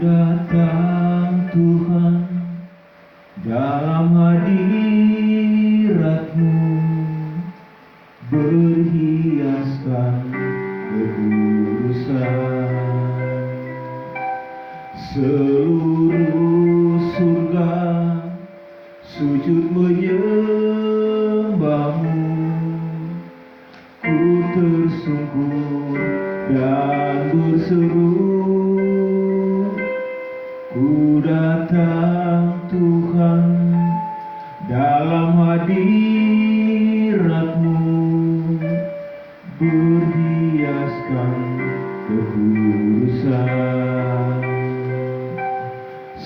datang Tuhan dalam hadirat-Mu, berhiaskan kekudusan. Seluruh surga sujud menyembah-Mu, ku tersungkur dan berseru, ku datang Tuhan dalam hadirat-Mu, berhiaskan kekudusan.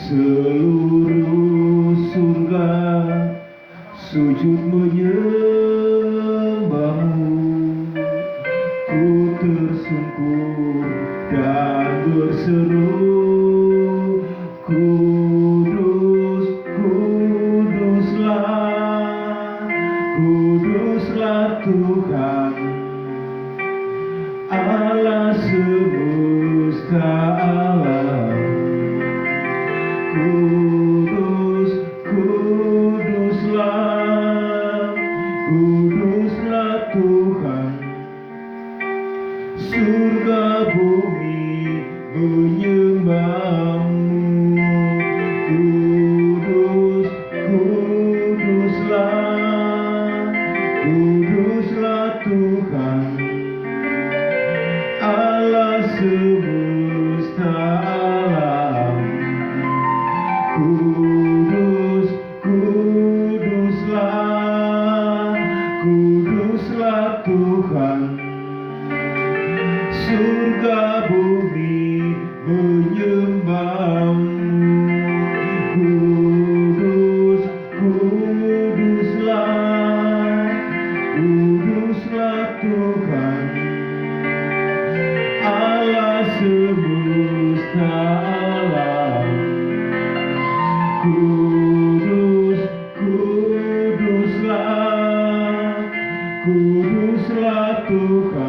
Seluruh surga sujud menyembah-Mu, ku tersungkur dan berseru, kudus, kuduslah Tuhan, Allah semesta alam. Kuduslah Tuhan, surga bumi menyembah-Mu. Kuduslah Tuhan, Allah semesta alam. Kuduslah Tuhan, surga bumi menyembah-Mu. Kuduslah Tuhan, Allah semesta alam. Kuduslah Tuhan.